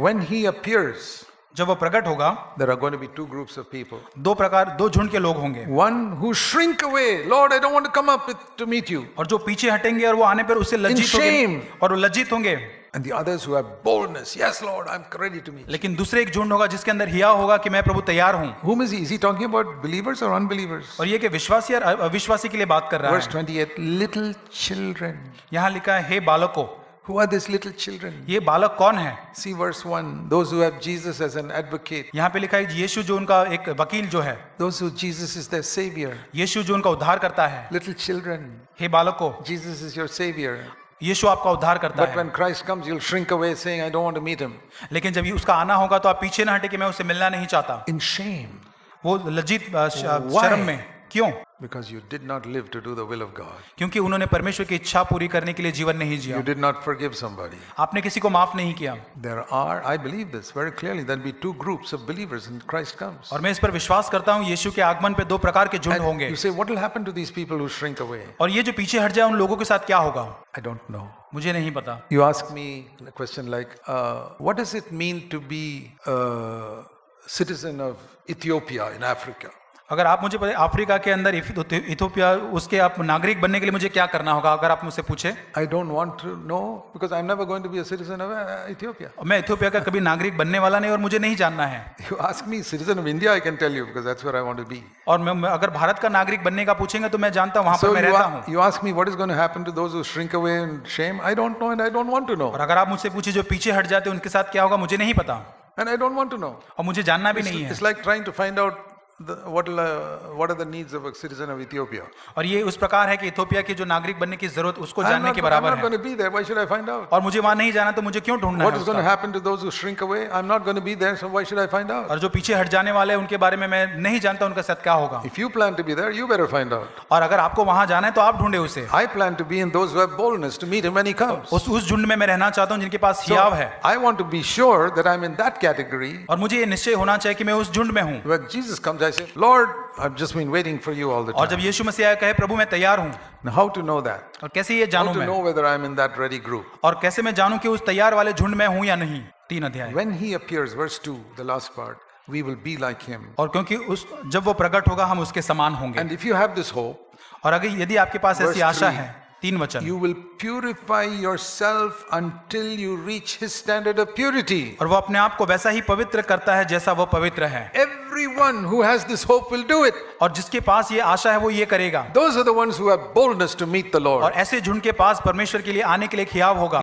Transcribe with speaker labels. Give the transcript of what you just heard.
Speaker 1: when he appears,
Speaker 2: जब वो प्रकट होगा
Speaker 1: there are going to be two groups of people.
Speaker 2: दो झुंड के लोग होंगे,
Speaker 1: One who shrink away, Lord, I don't want to come up to meet you.
Speaker 2: और जो पीछे हटेंगे और वो आने पर उससे लज्जित होंगे,
Speaker 1: shame.
Speaker 2: और वो लज्जित होंगे।
Speaker 1: And the others who have boldness, yes, Lord, I'm ready to meet you.
Speaker 2: लेकिन दूसरे एक झुंड होगा जिसके अंदर हिया होगा कि मैं प्रभु तैयार हूँ।
Speaker 1: Whom is he? Is he talking about believers or unbelievers?
Speaker 2: और ये कि विश्वासी और अविश्वासी के लिए बात कर रहा
Speaker 1: Verse
Speaker 2: है।
Speaker 1: 28, little children.
Speaker 2: यहाँ लिखा है, हे बालकों।
Speaker 1: Who are these little children?
Speaker 2: ये बालक कौन है?
Speaker 1: See verse 1, those who have Jesus as an advocate.
Speaker 2: यहाँ पे लिखा है यीशु जो उनका एक वकील जो है,
Speaker 1: Those who Jesus is their savior.
Speaker 2: यीशु जो उनका उद्धार करता है।
Speaker 1: Little children,
Speaker 2: हे बालकों,
Speaker 1: Jesus is your savior.
Speaker 2: यीशु आपका उद्धार करता
Speaker 1: But
Speaker 2: है।
Speaker 1: when Christ comes, you'll shrink away saying, I don't want to meet him.
Speaker 2: लेकिन जब उसका आना होगा तो आप पीछे ना हटे कि मैं उससे मिलना नहीं चाहता।
Speaker 1: In shame.
Speaker 2: वो लज्जित शर्म में। क्यों?
Speaker 1: Because you did not live to do the will of God.
Speaker 2: क्योंकि उन्होंने परमेश्वर की इच्छा पूरी करने के लिए जीवन नहीं जिया।
Speaker 1: You did not forgive somebody.
Speaker 2: आपने किसी को माफ नहीं किया।
Speaker 1: There are, I believe this very clearly, there'll be two groups of believers when Christ comes.
Speaker 2: और मैं इस पर विश्वास करता हूँ, यीशु के आगमन पे दो प्रकार के झुंड
Speaker 1: And
Speaker 2: होंगे।
Speaker 1: you say, what will happen to these people who shrink away?
Speaker 2: और ये जो पीछे हट जाए उन लोगों के साथ क्या होगा?
Speaker 1: I don't know.
Speaker 2: मुझे नहीं पता।
Speaker 1: You ask me a question like, what does it mean to be a citizen of Ethiopia in Africa?
Speaker 2: अगर आप मुझे अफ्रीका के अंदर इथियोपिया उसके आप नागरिक बनने के लिए मुझे क्या करना होगा, अगर आप मुझसे पूछे?
Speaker 1: I don't want to know because I'm never going to be a citizen of Ethiopia.
Speaker 2: मैं इथियोपिया का कभी नागरिक बनने वाला नहीं और मुझे नहीं जानना है।
Speaker 1: You ask me citizen of India, I can tell you because that's where I want to be.
Speaker 2: और मैं अगर भारत का नागरिक बनने का पूछेंगे तो मैं जानता हूँ वहां पर
Speaker 1: So
Speaker 2: मैं रहता हूँ।
Speaker 1: you ask me what is going to happen to those who shrink away in shame? I don't know and I don't want to know.
Speaker 2: और अगर आप मुझसे पूछे जो पीछे हट जाते हैं उनके साथ क्या होगा, मुझे नहीं पता
Speaker 1: And I don't want to know.
Speaker 2: और मुझे जानना भी नहीं है।
Speaker 1: It's like trying to find out what are the needs of a citizen of Ethiopia.
Speaker 2: और ये उस प्रकार है कि इथियोपिया के जो नागरिक बनने की जरूरत उसको जानने के
Speaker 1: I'm
Speaker 2: बराबर
Speaker 1: not
Speaker 2: है।
Speaker 1: going to be there. Why should I find out?
Speaker 2: और मुझे वहां नहीं जाना तो मुझे क्यों ढूंढना
Speaker 1: What
Speaker 2: है
Speaker 1: is going to
Speaker 2: उसका?
Speaker 1: happen to those who shrink away? I'm not going to be there, so why should I find out?
Speaker 2: और जो पीछे हट जाने वाले हैं उनके बारे में मैं नहीं जानता उनका साथ क्या होगा।
Speaker 1: If you plan to be there, you better find out.
Speaker 2: और अगर आपको वहां जाना है तो आप ढूंढे उसे।
Speaker 1: I plan to be in those who have boldness to meet him when he comes.
Speaker 2: उस झुंड में मैं रहना चाहता हूं जिनके पास हियाव है।
Speaker 1: I want to be sure that I'm in that category.
Speaker 2: और मुझे ये निश्चय होना चाहिए कि मैं उस झुंड में हूं।
Speaker 1: When Jesus comes, I say, Lord, I've just been waiting for you all the
Speaker 2: और जब
Speaker 1: time.
Speaker 2: यीशु मसीह आया कहे प्रभु मैं तैयार हूं।
Speaker 1: Now, how to know that?
Speaker 2: और कैसे ये
Speaker 1: How
Speaker 2: जानूं
Speaker 1: to
Speaker 2: मैं?
Speaker 1: know whether I'm in that ready group?
Speaker 2: और कैसे मैं जानूं कि उस तैयार वाले झुंड में हूं या नहीं? 3 अध्याय।
Speaker 1: When he appears, verse 2, the last part, we will be like him.
Speaker 2: और क्योंकि उस जब वो प्रकट होगा हम उसके समान होंगे।
Speaker 1: And if you have this hope,
Speaker 2: और अगर यदि आपके पास
Speaker 1: Verse
Speaker 2: ऐसी आशा
Speaker 1: 3,
Speaker 2: है, 3 वचन,
Speaker 1: you will purify yourself until you reach his standard of purity.
Speaker 2: और वो अपने आप को वैसा ही पवित्र करता है जैसा वो पवित्र है।
Speaker 1: Everyone who has this hope will do it.
Speaker 2: और जिसके पास ये आशा है वो ये करेगा।
Speaker 1: Those are the ones who have boldness to meet the
Speaker 2: और
Speaker 1: Lord.
Speaker 2: ऐसे झुंड के पास परमेश्वर के लिए आने के लिए हियाव होगा।